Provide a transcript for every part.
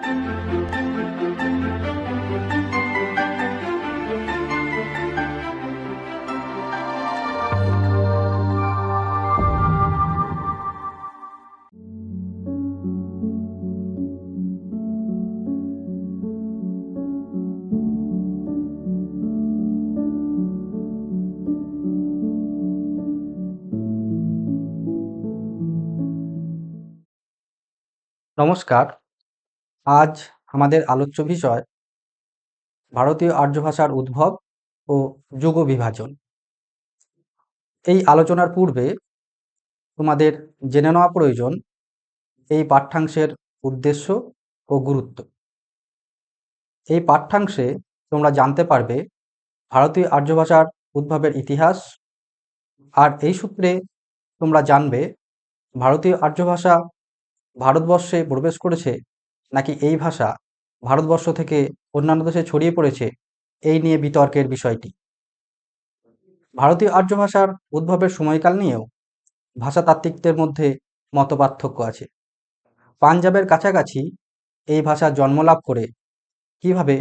নমস্কার। আজ আমাদের আলোচ্য বিষয় ভারতীয় আর্য ভাষার উদ্ভব ও যুগ বিভাজন। এই আলোচনার পূর্বে তোমাদের জেনে নেওয়া প্রয়োজন এই পাঠ্যাংশের উদ্দেশ্য ও গুরুত্ব। এই পাঠ্যাংশে তোমরা জানতে পারবে ভারতীয় আর্য ভাষার উদ্ভবের ইতিহাস, আর এই সূত্রে তোমরা জানবে ভারতীয় আর্য ভাষা ভারতবর্ষে প্রবেশ করেছে নাকি এই ভাষা ভারতবর্ষ থেকে অন্যান্য দেশে ছড়িয়ে পড়েছে, এই নিয়ে বিতর্কের বিষয়টি। ভারতীয় আর্য ভাষার উদ্ভবের সময়কাল নিয়েও ভাষাতাত্ত্বিকদের মধ্যে মতপার্থক্য আছে। পাঞ্জাবের কাছাকাছি এই ভাষা জন্মলাভ করে কিভাবে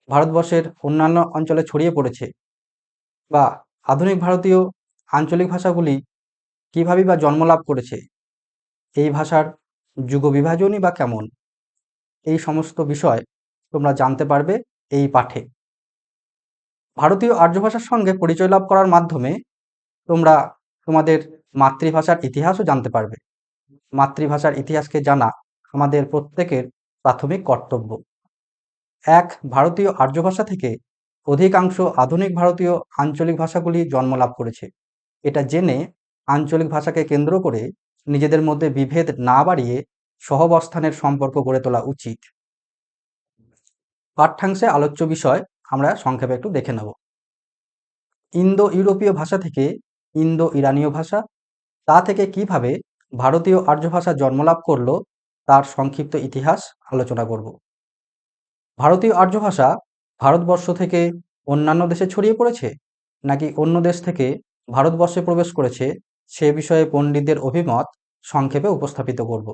ভারতবর্ষের অন্যান্য অঞ্চলে ছড়িয়ে পড়েছে, বা আধুনিক ভারতীয় আঞ্চলিক ভাষাগুলি কীভাবেই বা জন্মলাভ করেছে, এই ভাষার যুগবিভাজনই বা কেমন, এই সমস্ত বিষয় তোমরা জানতে পারবে এই পাঠে। ভারতীয় আর্য ভাষার সঙ্গে পরিচয় লাভ করার মাধ্যমে তোমরা তোমাদের মাতৃভাষার ইতিহাসও জানতে পারবে। মাতৃভাষার ইতিহাসকে জানা আমাদের প্রত্যেকের প্রাথমিক কর্তব্য। এক ভারতীয় আর্য ভাষা থেকে অধিকাংশ আধুনিক ভারতীয় আঞ্চলিক ভাষাগুলি জন্মলাভ করেছে। এটা জেনে আঞ্চলিক ভাষাকে কেন্দ্র করে নিজেদের মধ্যে বিভেদ না বাড়িয়ে সহাবস্থানের সম্পর্ক গড়ে তোলা উচিত। পাঠ্যাংশে আলোচ্য বিষয় আমরা সংক্ষেপে একটু দেখে নেব। ইন্দো ইউরোপীয় ভাষা থেকে ইন্দো ইরানীয় ভাষা, তা থেকে কিভাবে ভারতীয় আর্য ভাষা জন্মলাভ করলো তার সংক্ষিপ্ত ইতিহাস আলোচনা করব। ভারতীয় আর্য ভাষা ভারতবর্ষ থেকে অন্যান্য দেশে ছড়িয়ে পড়েছে নাকি অন্য দেশ থেকে ভারতবর্ষে প্রবেশ করেছে, সে বিষয়ে পণ্ডিতদের অভিমত সংক্ষেপে উপস্থাপিত করব।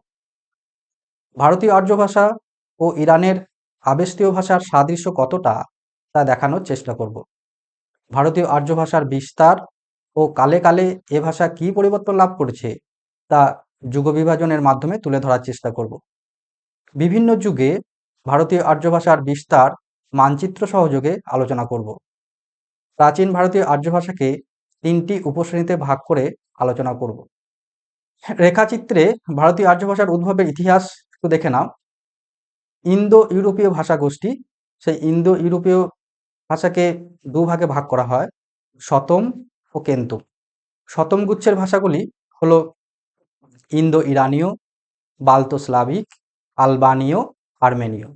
ভারতীয় আর্য ভাষা ও ইরানের আবেস্তীয় ভাষার সাদৃশ্য কতটা তা দেখানোর চেষ্টা করব। ভারতীয় আর্য ভাষার বিস্তার ও কালে কালে এ ভাষা কী পরিবর্তন লাভ করেছে তা যুগবিভাজনের মাধ্যমে তুলে ধরার চেষ্টা করব। বিভিন্ন যুগে ভারতীয় আর্য ভাষার বিস্তার মানচিত্র সহযোগে আলোচনা করব। প্রাচীন ভারতীয় আর্য ভাষাকে তিনটি উপশ্রেণীতে ভাগ করে আলোচনা করব। রেখাচিত্রে ভারতীয় আর্য ভাষার উদ্ভবের ইতিহাস একটু দেখে নাও। ইন্দো ইউরোপীয় ভাষা গোষ্ঠী, সেই ইন্দো ইউরোপীয় ভাষাকে দুভাগে ভাগ করা হয়, শতম ও কেন্তুম। শতম গুচ্ছের ভাষাগুলি হলো ইন্দো ইরানীয়, বাল্তো স্লাভিক, আলবানীয়, আর্মেনীয়।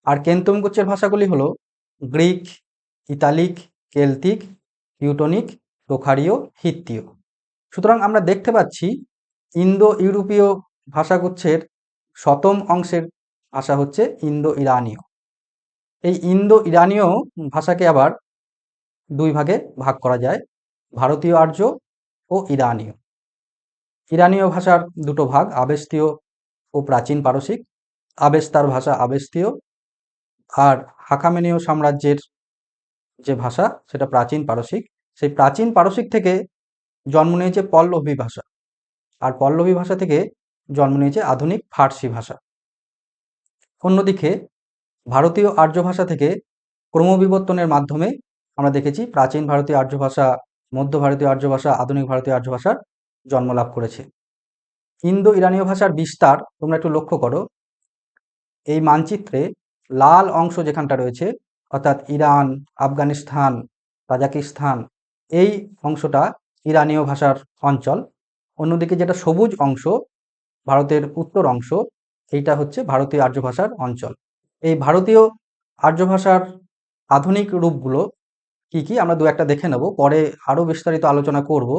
আর কেন্তুম গুচ্ছের ভাষাগুলি হলো গ্রিক, ইতালিক, কেলতিক, ইউটোনিক, তোখারীয়, হিত্তীয়। সুতরাং আমরা দেখতে পাচ্ছি ইন্দো ইউরোপীয় ভাষাগুচ্ছের শতম অংশের ভাষা হচ্ছে ইন্দো ইরানীয়। এই ইন্দো ইরানীয় ভাষাকে আবার দুই ভাগে ভাগ করা যায়, ভারতীয় আর্য ও ইরানীয়। ইরানীয় ভাষার দুটো ভাগ, আবেস্তীয় ও প্রাচীন পারসিক। আবেস্তার ভাষা আবেস্তীয়, আর হাখামেনীয় সাম্রাজ্যের যে ভাষা সেটা প্রাচীন পারসিক। সেই প্রাচীন পারসিক থেকে জন্ম নিয়েছে পল্লবী ভাষা, আর পল্লবী ভাষা থেকে জন্ম নিয়েছে আধুনিক ফার্সি ভাষা। অন্যদিকে ভারতীয় আর্য ভাষা থেকে ক্রমবিবর্তনের মাধ্যমে আমরা দেখেছি প্রাচীন ভারতীয় আর্য ভাষা, মধ্য ভারতীয় আর্য ভাষা, আধুনিক ভারতীয় আর্য ভাষার জন্ম লাভ করেছে। ইন্দো ইরানীয় ভাষার বিস্তার তোমরা একটু লক্ষ্য করো। এই মানচিত্রে লাল অংশ যেখানটা রয়েছে, অর্থাৎ ইরান, আফগানিস্তান, তাজিকিস্তান, এই অংশটা ইরানীয় ভাষার অঞ্চল। অন্যদিকে যেটা সবুজ অংশ, ভারতের উত্তর অংশ, এইটা হচ্ছে ভারতীয় আর্য ভাষার অঞ্চল। এই ভারতীয় আর্য ভাষার আধুনিক রূপগুলো কি কি আমরা দু একটা দেখে নেব, পরে আরও বিস্তারিত আলোচনা করব।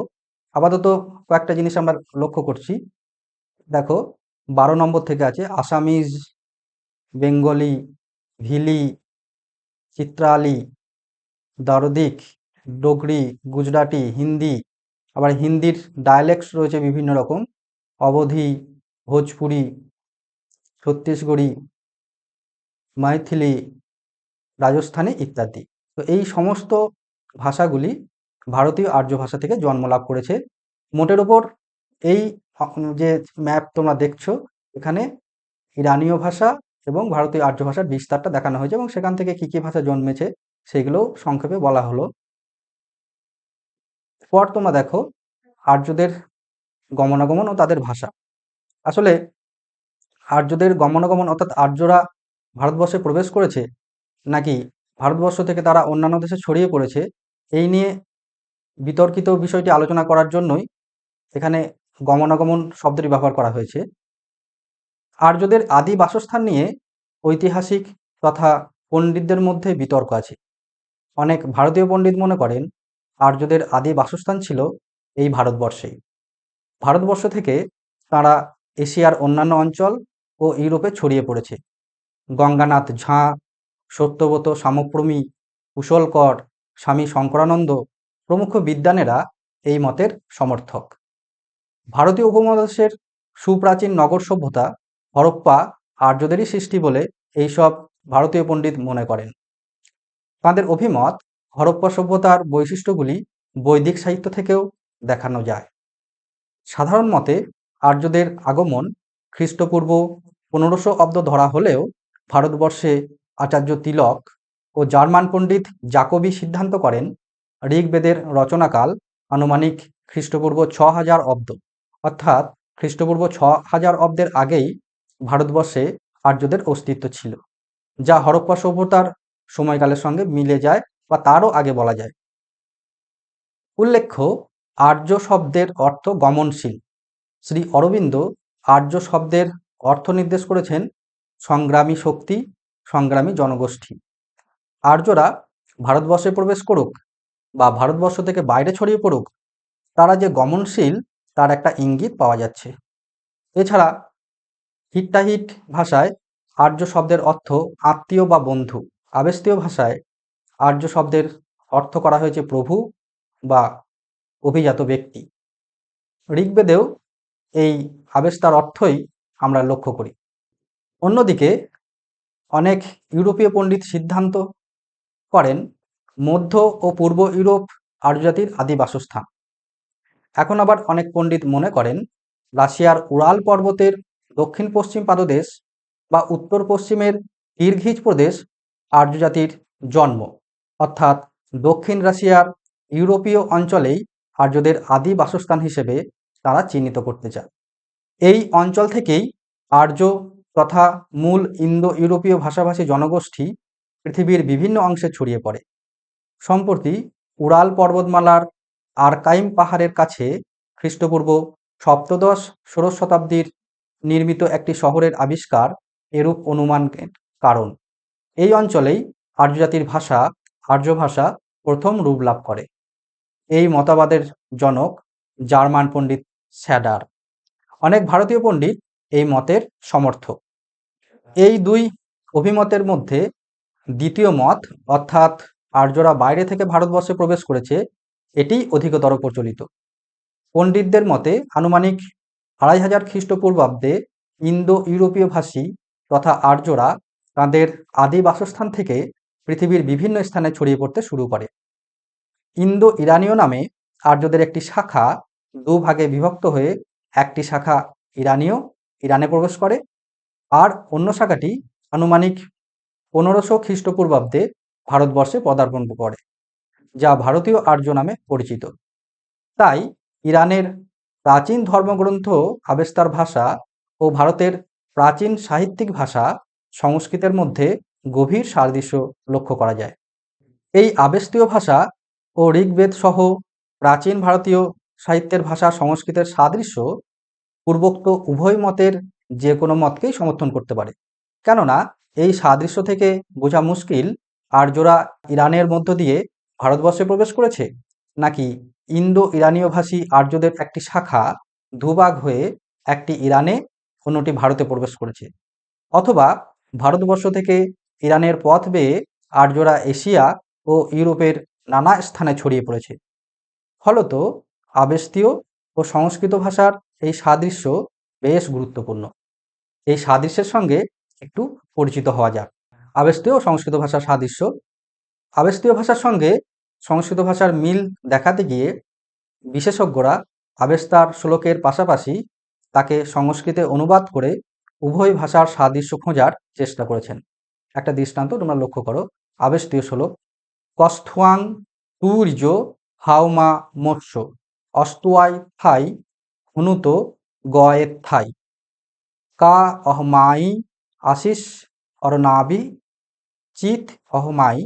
আপাতত কয়েকটা জিনিস আমরা লক্ষ্য করছি। দেখো 12 নম্বর থেকে আছে আসামিজ, বেঙ্গলি, ভিলি, চিত্রালি, দারদিক, ডোগরি, গুজরাটি, হিন্দি। আবার হিন্দির ডায়ালেক্টস রয়েছে বিভিন্ন রকম, অবধি, ভোজপুরি, ছত্তিশগড়ি, মাইথিলি, রাজস্থানী ইত্যাদি। তো এই সমস্ত ভাষাগুলি ভারতীয় আর্য ভাষা থেকে জন্ম লাভ করেছে। মোটের ওপর এই যে ম্যাপ তোমরা দেখছো, এখানে ইরানীয় ভাষা এবং ভারতীয় আর্য ভাষার বিস্তারটা দেখানো হয়েছে এবং সেখান থেকে কী কী ভাষা জন্মেছে সেগুলোও সংক্ষেপে বলা হলো। পর তোমরা দেখো আর্যদের গমনাগমন ও তাদের ভাষা। আসলে আর্যদের গমনাগমন অর্থাৎ আর্যরা ভারতবর্ষে প্রবেশ করেছে নাকি ভারতবর্ষ থেকে তারা অন্যান্য দেশে ছড়িয়ে পড়েছে, এই নিয়ে বিতর্কিত বিষয়টি আলোচনা করার জন্যই এখানে গমনাগমন শব্দটি ব্যবহার করা হয়েছে। আর্যদের আদি বাসস্থান নিয়ে ঐতিহাসিক তথা পণ্ডিতদের মধ্যে বিতর্ক আছে। অনেক ভারতীয় পণ্ডিত মনে করেন আর্যদের আদি বাসস্থান ছিল এই ভারতবর্ষেই। ভারতবর্ষ থেকে তারা এশিয়ার অন্যান্য অঞ্চল ও ইউরোপে ছড়িয়ে পড়েছে। গঙ্গানাথ ঝাঁ, সত্যব্রত সামক্রমী, কুশলকর, স্বামী শঙ্করানন্দ প্রমুখ বিদ্বানেরা এই মতের সমর্থক। ভারতীয় উপমহাদেশের সুপ্রাচীন নগর সভ্যতা হরপ্পা আর্যদেরই সৃষ্টি বলে এইসব ভারতীয় পণ্ডিত মনে করেন। তাঁদের অভিমত, হরপ্পা সভ্যতার বৈশিষ্ট্যগুলি বৈদিক সাহিত্য থেকেও দেখানো যায়। সাধারণ মতে আর্যদের আগমন খ্রিস্টপূর্ব 1500 অব্দ ধরা হলেও ভারতবর্ষে আচার্য তিলক ও জার্মান পণ্ডিত জাকবি সিদ্ধান্ত করেন ঋগ্বেদের রচনাকাল আনুমানিক খ্রিস্টপূর্ব 6000 অব্দ, অর্থাৎ খ্রিস্টপূর্ব 6000 অব্দের আগেই ভারতবর্ষে আর্যদের অস্তিত্ব ছিল, যা হরপ্পা সভ্যতার সময়কালের সঙ্গে মিলে যায় বা তারও আগে বলা যায়। উল্লেখ্য, আর্য শব্দের অর্থ গমনশীল। শ্রী অরবিন্দ আর্য শব্দের অর্থ নির্দেশ করেছেন সংগ্রামী শক্তি, সংগ্রামী জনগোষ্ঠী। আর্যরা ভারতবর্ষে প্রবেশ করুক বা ভারতবর্ষ থেকে বাইরে ছড়িয়ে পড়ুক, তারা যে গমনশীল তার একটা ইঙ্গিত পাওয়া যাচ্ছে। এছাড়া হিট্টাহিট ভাষায় আর্য শব্দের অর্থ আত্মীয় বা বন্ধু। আবেস্তীয় ভাষায় আর্য শব্দের অর্থ করা হয়েছে প্রভু বা অভিজাত ব্যক্তি। ঋগ্বেদেও এই আবেস্তার অর্থই আমরা লক্ষ্য করি। অন্যদিকে অনেক ইউরোপীয় পণ্ডিত সিদ্ধান্ত করেন মধ্য ও পূর্ব ইউরোপ আর্যজাতির আদি বাসস্থান। এখন আবার অনেক পণ্ডিত মনে করেন রাশিয়ার উরাল পর্বতের দক্ষিণ পশ্চিম পাদদেশ বা উত্তর পশ্চিমের কিরগিজ প্রদেশ আর্যজাতির জন্ম, অর্থাৎ দক্ষিণ রাশিয়ার ইউরোপীয় অঞ্চলেই আর্যদের আদি বাসস্থান হিসেবে তারা চিহ্নিত করতে চায়। এই অঞ্চল থেকেই আর্য তথা মূল ইন্দো ইউরোপীয় ভাষাভাষী জনগোষ্ঠী পৃথিবীর বিভিন্ন অংশে ছড়িয়ে পড়ে। সম্প্রতি উরাল পর্বতমালার আর্কাইম পাহাড়ের কাছে খ্রিস্টপূর্ব সপ্তদশ ষোড়শ শতাব্দীর নির্মিত একটি শহরের আবিষ্কার এরূপ অনুমানের কারণ। এই অঞ্চলেই আর্যজাতির ভাষা আর্য ভাষা প্রথম রূপ লাভ করে। এই মতবাদের জনক জার্মান পণ্ডিত স্যাডার। অনেক ভারতীয় পণ্ডিত এই মতের সমর্থক। এই দুই অভিমতের মধ্যে দ্বিতীয় মত, অর্থাৎ আর্যরা বাইরে থেকে ভারতবর্ষে প্রবেশ করেছে, এটি অধিকতর প্রচলিত। পণ্ডিতদের মতে আনুমানিক 2500 খ্রিস্টপূর্বাব্দে ইন্দো ইউরোপীয় ভাষী তথা আর্যরা তাদের আদি বাসস্থান থেকে পৃথিবীর বিভিন্ন স্থানে ছড়িয়ে পড়তে শুরু করে। ইন্দো ইরানীয় নামে আর্যদের একটি শাখা দুভাগে বিভক্ত হয়ে একটি শাখা ইরানে প্রবেশ করে আর অন্য শাখাটি আনুমানিক 1500 খ্রিস্টপূর্বাব্দে ভারতবর্ষে পদার্পণ করে, যা ভারতীয় আর্য নামে পরিচিত। তাই ইরানের প্রাচীন ধর্মগ্রন্থ আবেস্তার ভাষা ও ভারতের প্রাচীন সাহিত্যিক ভাষা সংস্কৃতের মধ্যে গভীর সাদৃশ্য লক্ষ্য করা যায়। এই আবেস্তীয় ভাষা ও ঋগ্বেদ সহ প্রাচীন ভারতীয় সাহিত্যের ভাষা সংস্কৃতের সাদৃশ্য পূর্বোক্ত উভয় মতের যে কোনো মতকেই সমর্থন করতে পারে। কেননা এই সাদৃশ্য থেকে বোঝা মুশকিল আর্যরা ইরানের মধ্য দিয়ে ভারতবর্ষে প্রবেশ করেছে নাকি ইন্দো ইরানীয় ভাষী আর্যদের একটি শাখা দুভাগ হয়ে একটি ইরানে অন্যটি ভারতে প্রবেশ করেছে, অথবা ভারতবর্ষ থেকে ইরানের পথ বেয়ে আর্যরা এশিয়া ও ইউরোপের নানা স্থানে ছড়িয়ে পড়েছে। ফলত আবেস্তীয় ও সংস্কৃত ভাষার এই সাদৃশ্য বেশ গুরুত্বপূর্ণ। এই সাদৃশ্যের সঙ্গে একটু পরিচিত হওয়া যাক। আবেস্তীয় ও সংস্কৃত ভাষার সাদৃশ্য। আবেস্তীয় ভাষার সঙ্গে সংস্কৃত ভাষার মিল দেখাতে গিয়ে বিশেষজ্ঞরা আবেস্তার শ্লোকের পাশাপাশি তাকে সংস্কৃতে অনুবাদ করে উভয় ভাষার সাদৃশ্য খোঁজার চেষ্টা করেছেন। একটা দৃষ্টান্ত তোমরা লক্ষ্য করো, আবেস্তীয় শ্লোক: কস্থুয়াং তুর্য হাউমা মৎস্য অস্তুয়াই থাই হুনুত গয়ের থাই কা অহমাই আশিস অরনাবি চিত অহমাই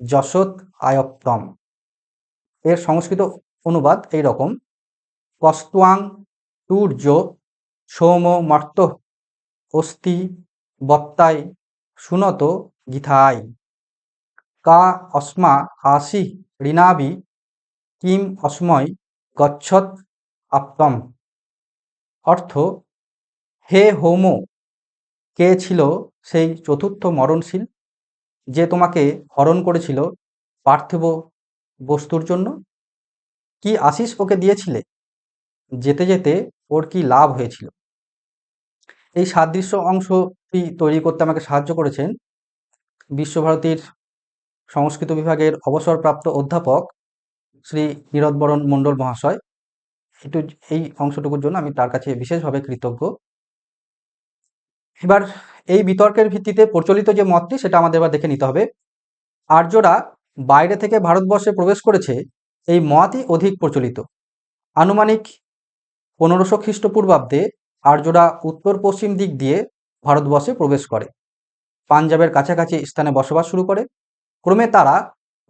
যশোত আয়প্তম। এর সংস্কৃত অনুবাদ এই রকম: কস্তুয়াং তুর্য সোম মর্ত অস্তি বত্তাই শুনত গীথাই কা অস্মা আসি ঋণাবি কিম অস্ময় গচ্ছত আপ্তম। অর্থ: হে হৌম, কে ছিল সেই চতুর্থ মরণশীল যে তোমাকে হরণ করেছিল পার্থিব বস্তুর জন্য? কি আশিস ওকে দিয়েছিলে? যেতে যেতে ওর কি লাভ হয়েছিল? এই সাদৃশ্য অংশটি তৈরি করতে আমাকে সাহায্য করেছেন বিশ্বভারতীর সংস্কৃত বিভাগের অবসরপ্রাপ্ত অধ্যাপক শ্রী নীরদবরণ মণ্ডল মহাশয়। এই অংশটুকুর জন্য আমি তার কাছে বিশেষভাবে কৃতজ্ঞ। এবার এই বিতর্কের ভিত্তিতে প্রচলিত যে মতটি সেটা আমাদের এবার দেখে নিতে হবে। আর্যরা বাইরে থেকে ভারতবর্ষে প্রবেশ করেছে, এই মতই অধিক প্রচলিত। আনুমানিক 1500 খ্রিস্টপূর্বাব্দে আর্যরা উত্তর পশ্চিম দিক দিয়ে ভারতবর্ষে প্রবেশ করে, পাঞ্জাবের কাছাকাছি স্থানে বসবাস শুরু করে। ক্রমে তারা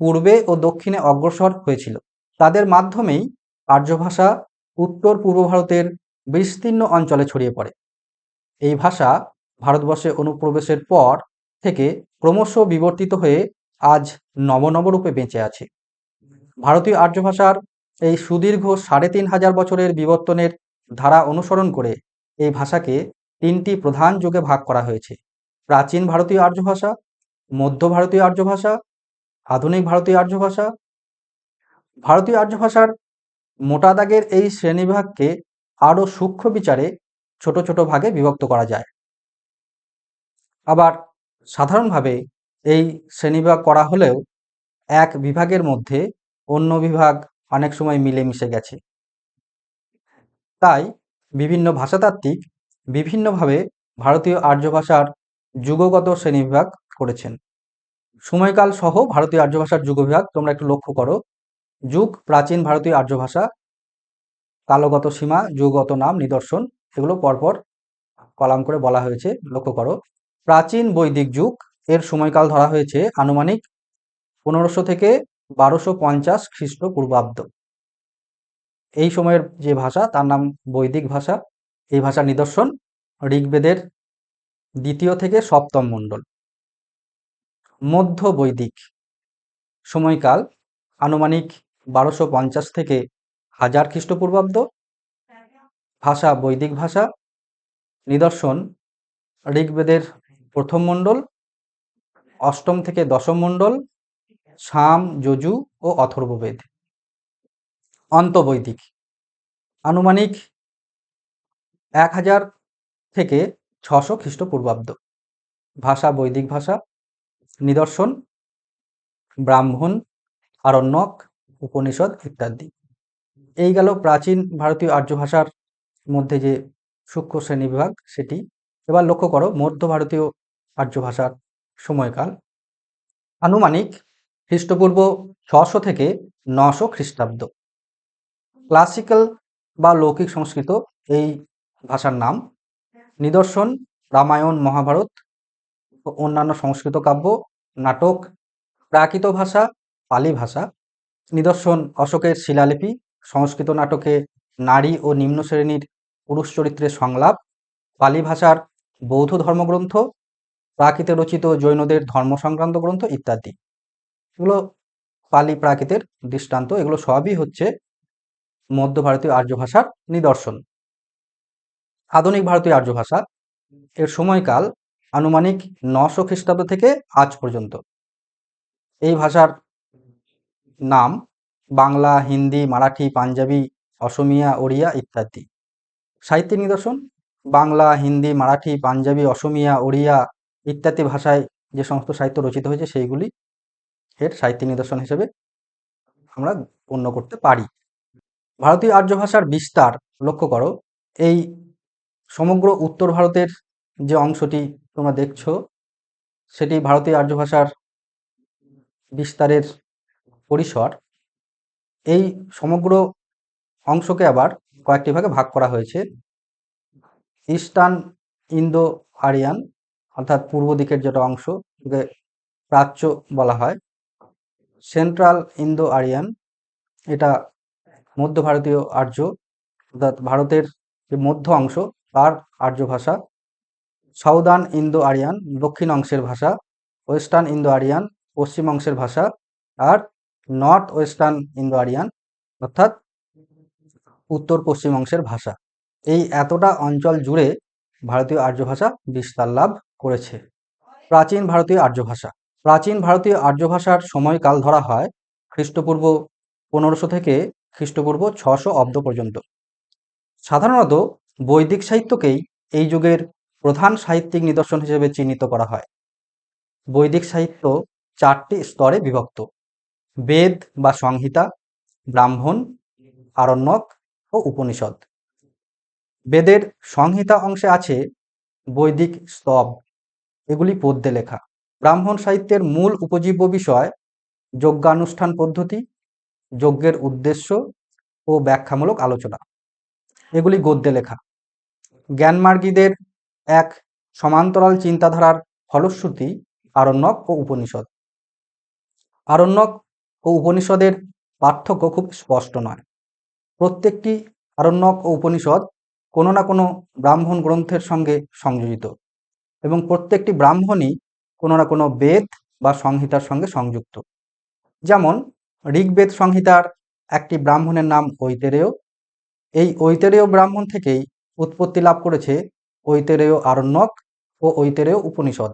পূর্বে ও দক্ষিণে অগ্রসর হয়েছিল। তাদের মাধ্যমেই আর্য ভাষা উত্তর পূর্ব ভারতের বিস্তীর্ণ অঞ্চলে ছড়িয়ে পড়ে। এই ভাষা ভারতবর্ষে অনুপ্রবেশের পর থেকে ক্রমশ বিবর্তিত হয়ে আজ নবরূপে বেঁচে আছে। ভারতীয় আর্য ভাষার এই সুদীর্ঘ 3500 বছরের বিবর্তনের ধারা অনুসরণ করে এই ভাষাকে 3টি প্রধান যুগে ভাগ করা হয়েছে: প্রাচীন ভারতীয় আর্য ভাষা, মধ্য ভারতীয় আর্য ভাষা, আধুনিক ভারতীয় আর্য ভাষা। ভারতীয় আর্য ভাষার মোটা দাগের এই শ্রেণীবিভাগকে আরও সূক্ষ্ম বিচারে ছোট ছোট ভাগে বিভক্ত করা যায়। আবার সাধারণভাবে এই শ্রেণীবিভাগ করা হলেও এক বিভাগের মধ্যে অন্য বিভাগ অনেক সময় মিলেমিশে গেছে। তাই বিভিন্ন ভাষাতাত্ত্বিক বিভিন্নভাবে ভারতীয় আর্য ভাষার যুগগত শ্রেণীবিভাগ করেছেন। সময়কাল সহ ভারতীয় আর্য ভাষার যুগবিভাগ তোমরা একটু লক্ষ্য করো। যুগ: প্রাচীন ভারতীয় আর্য ভাষা, কালগত সীমা, যুগগত নাম, নিদর্শন, এগুলো পরপর কলাম করে বলা হয়েছে, লক্ষ্য করো। প্রাচীন বৈদিক যুগ, এর সময়কাল ধরা হয়েছে আনুমানিক 1500 থেকে 1250 খ্রিস্টপূর্বাব্দ। এই সময়ের যে ভাষা তার নাম বৈদিক ভাষা। এই ভাষার নিদর্শন ঋগ্বেদের 2য় থেকে 7ম মণ্ডল। মধ্য বৈদিক সময়কাল আনুমানিক 1250 থেকে 1000 খ্রিস্টপূর্বাব্দ। ভাষা বৈদিক ভাষা। নিদর্শন ঋগ্বেদের 1ম মণ্ডল, 8ম থেকে 10ম মণ্ডল, সাম, যজু ও অথর্ববেদ। অন্তবৈদিক আনুমানিক 1000 থেকে 600 খ্রিস্টপূর্বাব্দ। ভাষা বৈদিক ভাষা। নিদর্শন ব্রাহ্মণ, আরণ্যক, উপনিষদ ইত্যাদি। এই গেল প্রাচীন ভারতীয় আর্য ভাষার মধ্যে যে সূক্ষ্ম শ্রেণীবিভাগ সেটি। এবার লক্ষ্য করো মধ্য ভারতীয় আর্য ভাষার সময়কাল আনুমানিক খ্রিস্টপূর্ব 600 থেকে 900 খ্রিস্টাব্দ। ক্লাসিক্যাল বা লৌকিক সংস্কৃত এই ভাষার নাম। নিদর্শন রামায়ণ, মহাভারত ও অন্যান্য সংস্কৃত কাব্য, নাটক। প্রাকৃত ভাষা পালি ভাষা। নিদর্শন অশোকের শিলালিপি, সংস্কৃত নাটকে নারী ও নিম্ন শ্রেণীর পুরুষ চরিত্রের সংলাপ, পালি ভাষার বৌদ্ধ ধর্মগ্রন্থ, প্রাকৃতে রচিত জৈনদের ধর্ম সংক্রান্ত গ্রন্থ ইত্যাদি। এগুলো পালি প্রাকৃতের দৃষ্টান্ত। এগুলো সবই হচ্ছে মধ্য ভারতীয় আর্য ভাষার নিদর্শন। আধুনিক ভারতীয় আর্য ভাষা, এর সময়কাল আনুমানিক 900 খ্রিস্টাব্দ থেকে আজ পর্যন্ত। এই ভাষার নাম বাংলা, হিন্দি, মারাঠি, পাঞ্জাবি, অসমিয়া, ওড়িয়া ইত্যাদি। সাহিত্যিক নিদর্শন বাংলা, হিন্দি, মারাঠি, পাঞ্জাবি, অসমিয়া, ওড়িয়া ইত্যাদি ভাষায় যে সমস্ত সাহিত্য রচিত হয়েছে সেইগুলি এর সাহিত্যিক নিদর্শন হিসেবে আমরা গণ্য করতে পারি। ভারতীয় আর্য ভাষার বিস্তার লক্ষ্য করো। এই সমগ্র উত্তর ভারতের যে অংশটি তোমরা দেখছো সেটি ভারতীয় আর্য ভাষার বিস্তারের পরিসর। এই সমগ্র অংশকে আবার কয়েকটি ভাগে ভাগ করা হয়েছে। ইস্টার্ন ইন্দো আরিয়ান অর্থাৎ পূর্ব দিকের যেটা অংশ একে প্রাচ্য বলা হয়। সেন্ট্রাল ইন্দো আরিয়ান এটা মধ্য ভারতীয় আর্য অর্থাৎ ভারতের যে মধ্য অংশ তার আর্য ভাষা। সাউদার্ন ইন্দো আরিয়ান দক্ষিণ অংশের ভাষা। ওয়েস্টার্ন ইন্দো আরিয়ান পশ্চিম অংশের ভাষা। আর নর্থ ওয়েস্টার্ন ইন্দো আরিয়ান অর্থাৎ উত্তর পশ্চিম অংশের ভাষা। এই এতটা অঞ্চল জুড়ে ভারতীয় আর্য ভাষা বিস্তার লাভ করেছে। প্রাচীন ভারতীয় আর্য ভাষা। প্রাচীন ভারতীয় আর্য ভাষার সময়কাল ধরা হয় খ্রিস্টপূর্ব 1500 থেকে খ্রিস্টপূর্ব 600 অব্দ পর্যন্ত। সাধারণত বৈদিক সাহিত্যকেই এই যুগের প্রধান সাহিত্যিক নিদর্শন হিসেবে চিহ্নিত করা হয়। বৈদিক সাহিত্য 4টি স্তরে বিভক্ত: বেদ বা সংহিতা, ব্রাহ্মণ, আরণ্যক ও উপনিষদ। বেদের সংহিতা অংশে আছে বৈদিক স্তব, এগুলি পদ্যে লেখা। ব্রাহ্মণ সাহিত্যের মূল উপজীব্য বিষয় যজ্ঞানুষ্ঠান পদ্ধতি, যজ্ঞের উদ্দেশ্য ও ব্যাখ্যামূলক আলোচনা, এগুলি গদ্যে লেখা। জ্ঞানমার্গীদের এক সমান্তরাল চিন্তাধারার ফলশ্রুতি আরণ্যক ও উপনিষদ। আরণ্যক ও উপনিষদের পার্থক্য খুব স্পষ্ট নয়। প্রত্যেকটি আরণ্যক ও উপনিষদ কোনো না কোনো ব্রাহ্মণ গ্রন্থের সঙ্গে সংযোজিত এবং প্রত্যেকটি ব্রাহ্মণই কোনো না কোনো বেদ বা সংহিতার সঙ্গে সংযুক্ত। যেমন ঋগ্বেদ সংহিতার একটি ব্রাহ্মণের নাম ঐতেরেয়। এই ঐতেরেয় ব্রাহ্মণ থেকেই উৎপত্তি লাভ করেছে ঐতেরেয় আরণ্যক ও ঐতেরেয় উপনিষদ।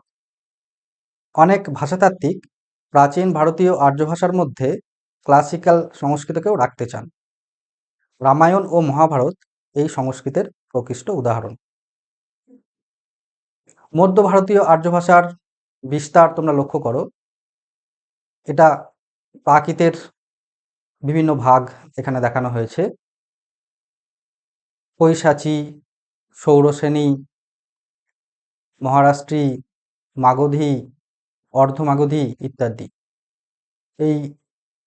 অনেক ভাষাতাত্ত্বিক প্রাচীন ভারতীয় আর্য ভাষার মধ্যে ক্লাসিক্যাল সংস্কৃতকেও রাখতে চান। রামায়ণ ও মহাভারত এই সংস্কৃতের প্রকৃষ্ট উদাহরণ। মধ্য ভারতীয় আর্য ভাষার বিস্তার তোমরা লক্ষ্য করো। এটা প্রাকৃতের বিভিন্ন ভাগ এখানে দেখানো হয়েছে: পৈশাচী, সৌরসেনী, মহারাষ্ট্রী, মাগধী, অর্ধমাগধী ইত্যাদি। এই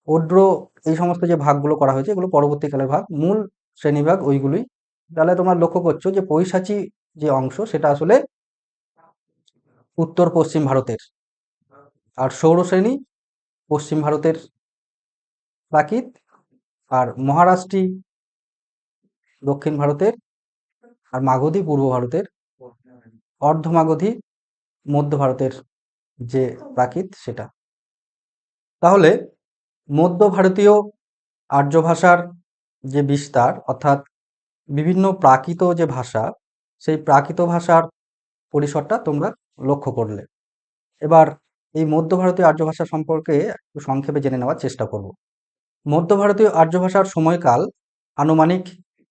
ওড্র এই সমস্ত যে ভাগগুলো করা হয়েছে এগুলো পরবর্তীকালের ভাগ, মূল শ্রেণীভাগ ওইগুলোই। তাহলে তোমরা লক্ষ্য করছো যে পৈশাচী যে অংশ সেটা আসলে উত্তর পশ্চিম ভারতের, আর সৌরশ্রেণী পশ্চিম ভারতের প্রাকৃত, আর মহারাষ্ট্রী দক্ষিণ ভারতের, আর মাগধী পূর্ব ভারতের, অর্ধমাগধী মধ্য ভারতের যে প্রাকৃত সেটা। তাহলে মধ্য ভারতীয় আর্য ভাষার যে বিস্তার অর্থাৎ বিভিন্ন প্রাকৃত যে ভাষা, সেই প্রাকৃত ভাষার পরিসরটা তোমরা লক্ষ্য করলে। এবার এই মধ্য ভারতীয় আর্য ভাষা সম্পর্কে একটু সংক্ষেপে জেনে নেওয়ার চেষ্টা করব। মধ্য ভারতীয় আর্য ভাষার সময়কাল আনুমানিক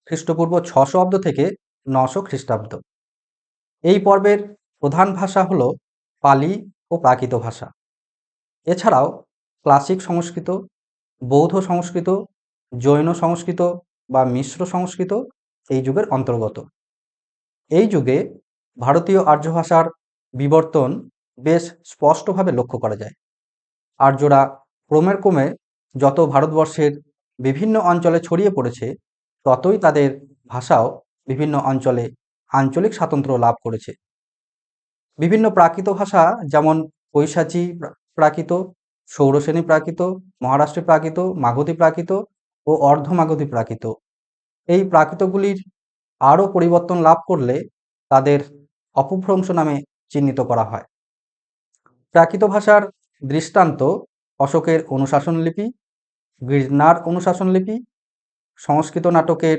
খ্রিস্টপূর্ব 600 অব্দ থেকে 900 খ্রিস্টাব্দ। এই পর্বের প্রধান ভাষা হল পালি ও প্রাকৃত ভাষা। এছাড়াও ক্লাসিক সংস্কৃত, বৌদ্ধ সংস্কৃত, জৈন সংস্কৃত বা মিশ্র সংস্কৃত এই যুগের অন্তর্গত। এই যুগে ভারতীয় আর্য ভাষার বিবর্তন বেশ স্পষ্টভাবে লক্ষ্য করা যায়। আর্যরা ক্রমে যত ভারতবর্ষের বিভিন্ন অঞ্চলে ছড়িয়ে পড়েছে ততই তাদের ভাষাও বিভিন্ন অঞ্চলে আঞ্চলিক স্বাতন্ত্র্য লাভ করেছে। বিভিন্ন প্রাকৃত ভাষা যেমন পৈশাচী প্রাকৃত, সৌরসেনী প্রাকৃত, মহারাষ্ট্রের প্রাকৃত, মাগধী প্রাকৃত ও অর্ধমাগধী প্রাকৃত, এই প্রাকৃতগুলির আরও পরিবর্তন লাভ করলে তাদের অপভ্রংশ নামে চিহ্নিত করা হয়। প্রাকৃত ভাষার দৃষ্টান্ত অশোকের অনুশাসন লিপি, গির্নার অনুশাসন লিপি, সংস্কৃত নাটকের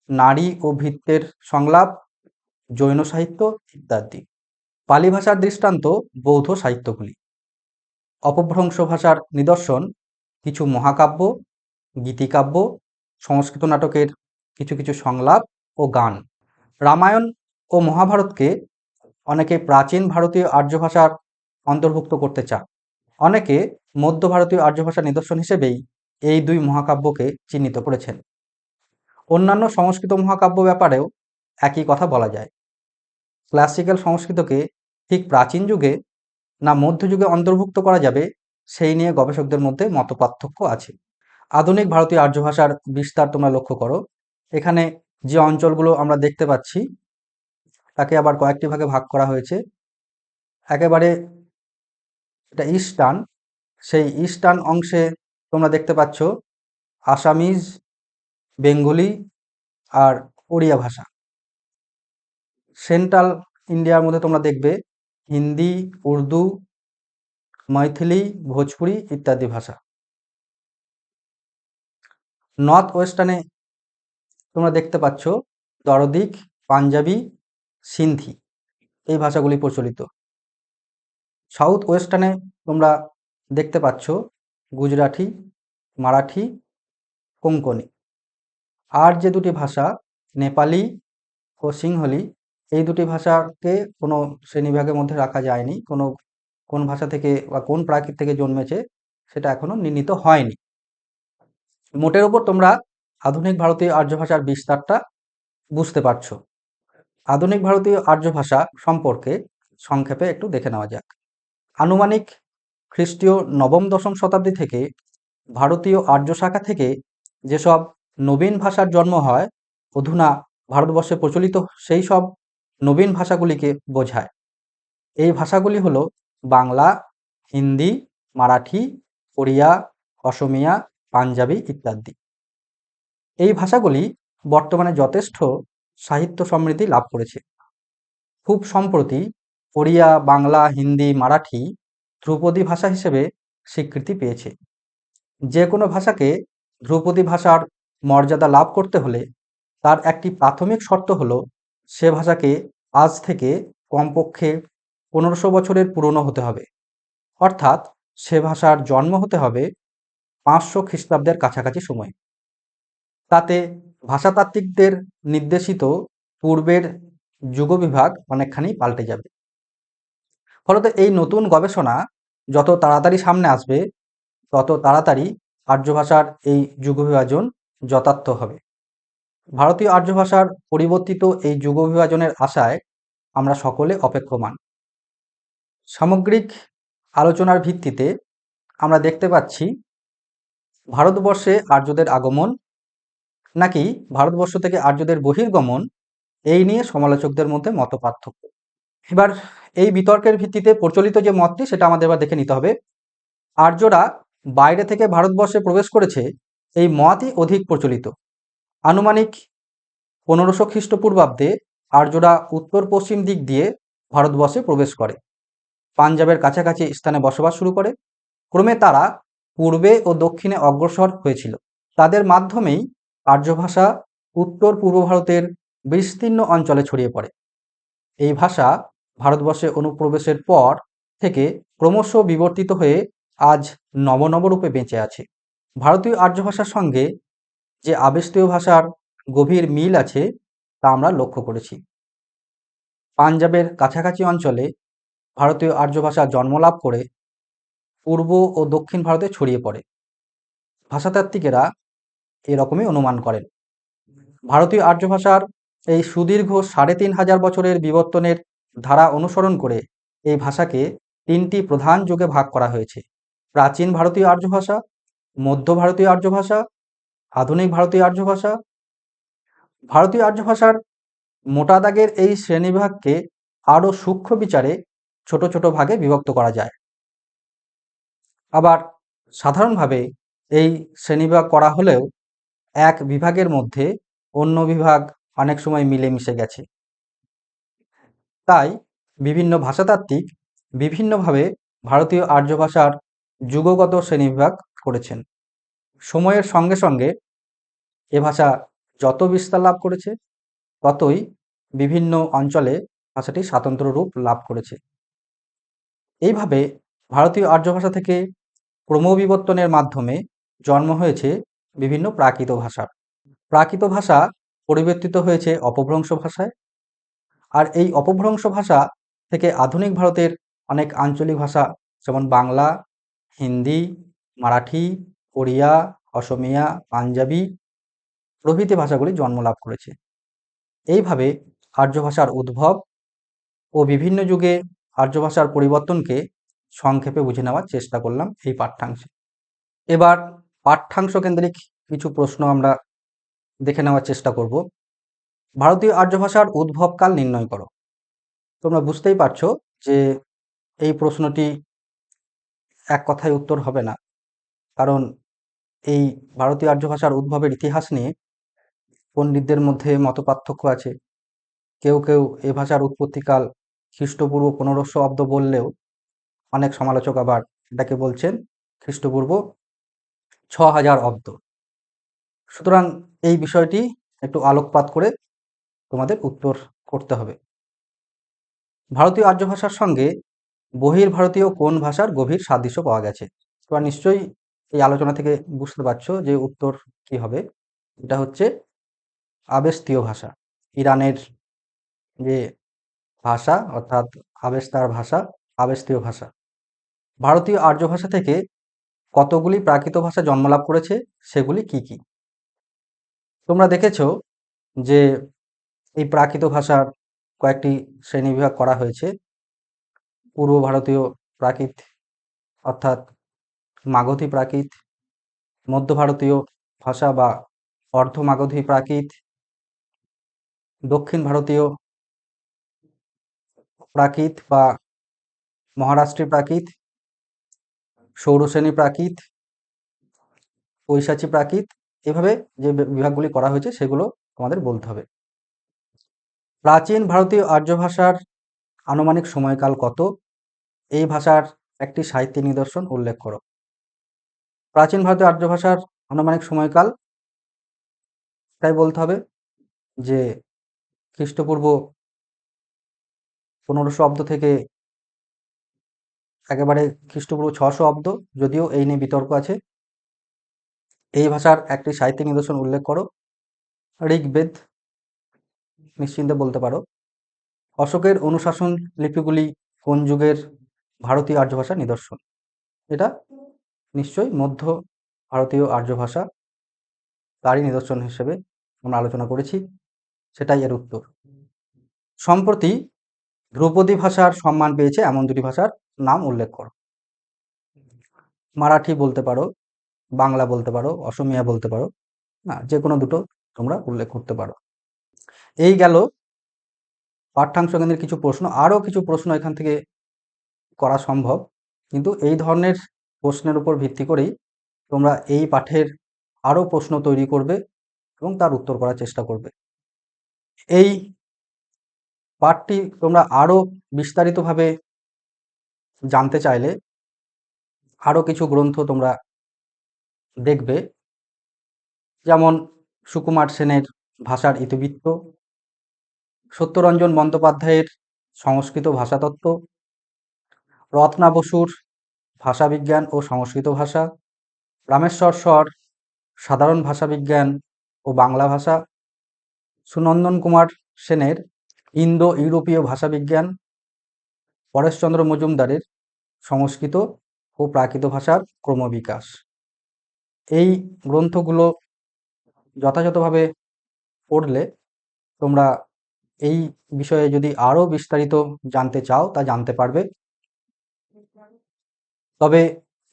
নারী ও ভৃত্যের সংলাপ, জৈন সাহিত্য ইত্যাদি। পালি ভাষার দৃষ্টান্ত বৌদ্ধ সাহিত্যগুলি। অপভ্রংশ ভাষার নিদর্শন কিছু মহাকাব্য, গীতিকাব্য, সংস্কৃত নাটকের কিছু কিছু সংলাপ ও গান। রামায়ণ ও মহাভারতকে অনেকে প্রাচীন ভারতীয় আর্য ভাষার অন্তর্ভুক্ত করতে চান। অনেকে মধ্য ভারতীয় আর্য ভাষার নিদর্শন হিসেবেই এই দুই মহাকাব্যকে চিহ্নিত করেছেন। অন্যান্য সংস্কৃত মহাকাব্য ব্যাপারেও একই কথা বলা যায়। ক্লাসিক্যাল সংস্কৃতকে ঠিক প্রাচীন যুগে না মধ্যযুগে অন্তর্ভুক্ত করা যাবে সেই নিয়ে গবেষকদের মধ্যে মতপার্থক্য আছে। আধুনিক ভারতীয় আর্য ভাষার বিস্তার তোমরা লক্ষ্য করো। এখানে যে অঞ্চলগুলো আমরা দেখতে পাচ্ছি তাকে আবার কয়েকটি ভাগে ভাগ করা হয়েছে। একেবারে এটা ইস্টার্ন, সেই ইস্টার্ন অংশে তোমরা দেখতে পাচ্ছ আসামিজ, বেঙ্গলি আর ওড়িয়া ভাষা। সেন্ট্রাল ইন্ডিয়ার মধ্যে তোমরা দেখবে হিন্দি, উর্দু, মৈথিলি, ভোজপুরি ইত্যাদি ভাষা। নর্থ ওয়েস্টার্নে তোমরা দেখতে পাচ্ছ দরদিক, পাঞ্জাবি, সিন্ধি এই ভাষাগুলি প্রচলিত। সাউথ ওয়েস্টার্নে তোমরা দেখতে পাচ্ছ গুজরাটি, মারাঠি, কোঙ্কনি। আর যে দুটি ভাষা নেপালি ও সিংহলি, এই দুটি ভাষাকে কোনো শ্রেণীবিভাগের মধ্যে রাখা যায়নি। কোন ভাষা থেকে বা কোন প্রাকৃত থেকে জন্মেছে সেটা এখনো নির্ণীত হয়নি। মোটের উপর তোমরা আধুনিক ভারতীয় আর্য ভাষার বিস্তারটা বুঝতে পারছো। আধুনিক ভারতীয় আর্য ভাষা সম্পর্কে সংক্ষেপে একটু দেখে নেওয়া যাক। আনুমানিক খ্রিস্টীয় নবম দশম শতাব্দী থেকে ভারতীয় আর্য শাখা থেকে যেসব নবীন ভাষার জন্ম হয়, অধুনা ভারতবর্ষে প্রচলিত সেই সব নবীন ভাষাগুলিকে বোঝায়। এই ভাষাগুলি হলো বাংলা, হিন্দি, মারাঠি, ওড়িয়া, অসমিয়া, পাঞ্জাবি ইত্যাদি। এই ভাষাগুলি বর্তমানে যথেষ্ট সাহিত্য সমৃদ্ধি লাভ করেছে। খুব সম্প্রতি ওড়িয়া, বাংলা, হিন্দি, মারাঠি ধ্রুপদী ভাষা হিসেবে স্বীকৃতি পেয়েছে। যে কোনো ভাষাকে ধ্রুপদী ভাষার মর্যাদা লাভ করতে হলে তার একটি প্রাথমিক শর্ত হলো সে ভাষাকে আজ থেকে কমপক্ষে 1500 বছরের পুরনো হতে হবে, অর্থাৎ সে ভাষার জন্ম হতে হবে 500 খ্রিস্টাব্দের কাছাকাছি সময়ে। তাতে ভাষাতাত্ত্বিকদের নির্দেশিত পূর্বের যুগবিভাগ অনেকখানি পাল্টে যাবে। ফলত এই নতুন গবেষণা যত তাড়াতাড়ি সামনে আসবে তত তাড়াতাড়ি আর্য ভাষার এই যুগবিভাজন যথার্থ হবে। ভারতীয় আর্য ভাষার পরিবর্তিত এই যুগবিভাজনের আশায় আমরা সকলে অপেক্ষমান। সামগ্রিক আলোচনার ভিত্তিতে আমরা দেখতে পাচ্ছি ভারতবর্ষে আর্যদের আগমন নাকি ভারতবর্ষ থেকে আর্যদের বহির্গমন, এই নিয়ে সমালোচকদের মধ্যে মতপার্থক্য। এবার এই বিতর্কের ভিত্তিতে প্রচলিত যে মতটি সেটা আমাদের এবার দেখে নিতে হবে। আর্যরা বাইরে থেকে ভারতবর্ষে প্রবেশ করেছে এই মতই অধিক প্রচলিত। আনুমানিক 1500 খ্রিস্টপূর্বাব্দে আর্যরা উত্তর পশ্চিম দিক দিয়ে ভারতবর্ষে প্রবেশ করে, পাঞ্জাবের কাছাকাছি স্থানে বসবাস শুরু করে। ক্রমে তারা পূর্বে ও দক্ষিণে অগ্রসর হয়েছিল। তাদের মাধ্যমেই আর্য ভাষা উত্তর পূর্ব ভারতের বিস্তীর্ণ অঞ্চলে ছড়িয়ে পড়ে। এই ভাষা ভারতবর্ষে অনুপ্রবেশের পর থেকে ক্রমশ বিবর্তিত হয়ে আজ নবরূপে বেঁচে আছে। ভারতীয় আর্য ভাষার সঙ্গে যে আবেষ্টীয় ভাষার গভীর মিল আছে তা আমরা লক্ষ্য করেছি। পাঞ্জাবের কাছাকাছি অঞ্চলে ভারতীয় আর্য ভাষা জন্মলাভ করে পূর্ব ও দক্ষিণ ভারতে ছড়িয়ে পড়ে। ভাষাতাত্ত্বিকেরা এরকমই অনুমান করেন। ভারতীয় আর্য ভাষার এই সুদীর্ঘ 3500 বছরের বিবর্তনের ধারা অনুসরণ করে এই ভাষাকে 3টি প্রধান যুগে ভাগ করা হয়েছে: প্রাচীন ভারতীয় আর্য ভাষা, মধ্য ভারতীয় আর্য ভাষা, আধুনিক ভারতীয় আর্য ভাষা। ভারতীয় আর্য ভাষার মোটা দাগের এই শ্রেণীবিভাগকে আরও সূক্ষ্ম বিচারে ছোট ছোট ভাগে বিভক্ত করা যায়। আবার সাধারণভাবে এই শ্রেণীবিভাগ করা হলেও এক বিভাগের মধ্যে অন্য বিভাগ অনেক সময় মিলেমিশে গেছে। তাই বিভিন্ন ভাষাতাত্ত্বিক বিভিন্নভাবে ভারতীয় আর্য ভাষার যুগগত শ্রেণীবিভাগ করেছেন। সময়ের সঙ্গে সঙ্গে এ ভাষা যত বিস্তার লাভ করেছে ততই বিভিন্ন অঞ্চলে ভাষাটি স্বাতন্ত্র্য রূপ লাভ করেছে। এইভাবে ভারতীয় আর্য ভাষা থেকে ক্রমবিবর্তনের মাধ্যমে জন্ম হয়েছে বিভিন্ন প্রাকৃত ভাষার। প্রাকৃত ভাষা পরিবর্তিত হয়েছে অপভ্রংশ ভাষায়, আর এই অপভ্রংশ ভাষা থেকে আধুনিক ভারতের অনেক আঞ্চলিক ভাষা যেমন বাংলা, হিন্দি, মারাঠি, ওড়িয়া, অসমিয়া, পাঞ্জাবি প্রভৃতি ভাষাগুলি জন্ম লাভ করেছে। এইভাবে আর্য ভাষার উদ্ভব ও বিভিন্ন যুগে আর্য ভাষার পরিবর্তনকে সংক্ষেপে বুঝে নেওয়ার চেষ্টা করলাম এই পাঠ্যাংশে। এবার পাঠ্যাংশ কেন্দ্রিক কিছু প্রশ্ন আমরা দেখে নেওয়ার চেষ্টা করব। ভারতীয় আর্য ভাষার উদ্ভবকাল নির্ণয় করো। তোমরা বুঝতেই পারছো যে এই প্রশ্নটি এক কথায় উত্তর হবে না, কারণ এই ভারতীয় আর্য ভাষার উদ্ভবের ইতিহাস নিয়ে পণ্ডিতদের মধ্যে মতপার্থক্য আছে। কেউ কেউ এ ভাষার উৎপত্তিকাল খ্রিস্টপূর্ব 1500 অব্দ বললেও অনেক সমালোচক আবার এটাকে বলছেন খ্রিস্টপূর্ব 6000 অব্দ। সুতরাং এই বিষয়টি একটু আলোকপাত করে তোমাদের উত্তর করতে হবে। ভারতীয় আর্য ভাষার সঙ্গে বহির্ভারতীয় কোন ভাষার গভীর সাদৃশ্য পাওয়া গেছে? তোমরা নিশ্চয়ই এই আলোচনা থেকে বুঝতে পারছো যে উত্তর কি হবে। এটা হচ্ছে আবেস্তীয় ভাষা, ইরানের যে ভাষা অর্থাৎ আবেস্তার ভাষা, আবেস্তীয় ভাষা। ভারতীয় আর্য ভাষা থেকে কতগুলি প্রাকৃত ভাষা জন্মলাভ করেছে, সেগুলি কি কি? তোমরা দেখেছো যে এই প্রাকৃত ভাষার কয়েকটি শ্রেণীবিভাগ করা হয়েছে। পূর্ব ভারতীয় প্রাকৃত অর্থাৎ মাগধী প্রাকৃত, মধ্য ভারতীয় ভাষা বা অর্ধ মাগধী প্রাকৃত, দক্ষিণ ভারতীয় প্রাকৃত বা মহারাষ্ট্রী প্রাকৃত, সৌরসেনী প্রাকৃত, পৈশাচী প্রাকৃত। এভাবে যে বিভাগগুলি করা হয়েছে সেগুলো তোমাদের বলতে হবে। প্রাচীন ভারতীয় আর্য ভাষার আনুমানিক সময়কাল কত? এই ভাষার একটি সাহিত্যিক নিদর্শন উল্লেখ করো। প্রাচীন ভারতীয় আর্য ভাষার আনুমানিক সময়কাল তাই বলতে হবে যে খ্রিস্টপূর্ব 1500 অব্দ থেকে একেবারে খ্রিস্টপূর্ব 600 অব্দ, যদিও এই নিয়ে বিতর্ক আছে। এই ভাষার একটি সাহিত্যিক নিদর্শন উল্লেখ করো। ঋগ্বেদ নিশ্চিন্তে বলতে পারো। অশোকের অনুশাসন লিপিগুলি কোন যুগের ভারতীয় আর্য ভাষার নিদর্শন? এটা নিশ্চয়ই মধ্য ভারতীয় আর্য ভাষা, তারই নিদর্শন হিসেবে আমরা আলোচনা করেছি, সেটাই এর উত্তর। সম্প্রতি ধ্রুপদী ভাষার সম্মান পেয়েছে এমন দুটি ভাষার নাম উল্লেখ করো। মারাঠি বলতে পারো, বাংলা বলতে পারো, অসমিয়া বলতে পারো, না যে কোনো দুটো তোমরা উল্লেখ করতে পারো। এই গেল পাঠ্যাংশ কেন্দ্রের কিছু প্রশ্ন। আরও কিছু প্রশ্ন এখান থেকে করা সম্ভব, কিন্তু এই ধরনের প্রশ্নের উপর ভিত্তি করেই তোমরা এই পাঠের আরও প্রশ্ন তৈরি করবে এবং তার উত্তর করার চেষ্টা করবে। এই পাঠটি তোমরা আরও বিস্তারিতভাবে জানতে চাইলে আরও কিছু গ্রন্থ তোমরা দেখবে, যেমন সুকুমার সেনের ভাষার ইতিবৃত্ত, সত্যরঞ্জন বন্দ্যোপাধ্যায়ের সংস্কৃত ভাষাতত্ত্ব, রত্না বসুর ভাষাবিজ্ঞান ও সংস্কৃত ভাষা, রামেশ্বর শর সাধারণ ভাষাবিজ্ঞান ও বাংলা ভাষা, সুনন্দন কুমার সেনের ইন্দো ইউরোপীয় ভাষাবিজ্ঞান, পরেশচন্দ্র মজুমদারের সংস্কৃত ও প্রাকৃত ভাষার ক্রমবিকাশ। এই গ্রন্থগুলো যথাযথভাবে পড়লে তোমরা এই বিষয়ে যদি আরও বিস্তারিত জানতে চাও তা জানতে পারবে। তবে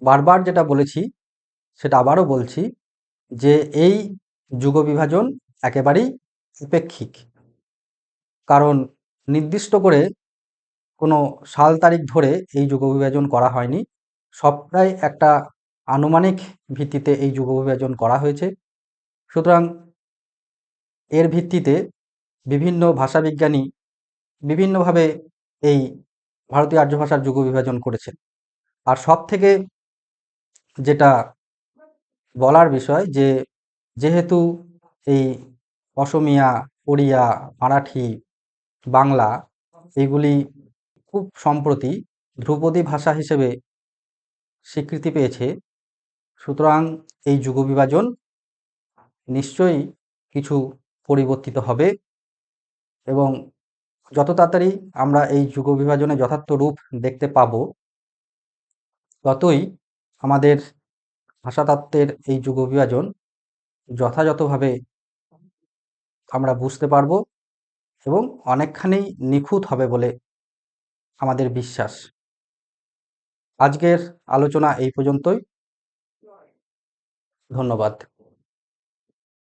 বারবার যেটা বলেছি সেটা আবারও বলছি যে এই যুগবিভাজন একেবারেই উপেক্ষিক, কারণ নির্দিষ্ট করে কোনো সাল তারিখ ধরে এই যুগবিভাজন করা হয়নি। সবটাই একটা আনুমানিক ভিত্তিতে এই যুগবিভাজন করা হয়েছে। সুতরাং এর ভিত্তিতে বিভিন্ন ভাষাবিজ্ঞানী বিভিন্নভাবে এই ভারতীয় আর্য ভাষার যুগবিভাজন করেছেন। আর সব থেকে যেটা বলার বিষয় যে যেহেতু এই অসমিয়া, ওড়িয়া, মারাঠি, বাংলা এগুলি খুব সম্প্রতি ধ্রুপদী ভাষা হিসেবে স্বীকৃতি পেয়েছে, সুতরাং এই যুগবিভাজন নিশ্চয়ই কিছু পরিবর্তিত হবে এবং যত তাড়াতাড়ি আমরা এই যুগ বিভাজনের যথার্থ রূপ দেখতে পাব, ততই আমাদের ভাষাতত্ত্বের এই যুগ বিভাজন যথাযথভাবে আমরা বুঝতে পারব এবং অনেকখানি নিখুঁত হবে বলে আমাদের বিশ্বাস। আজকের আলোচনা এই পর্যন্তই। ধন্যবাদ।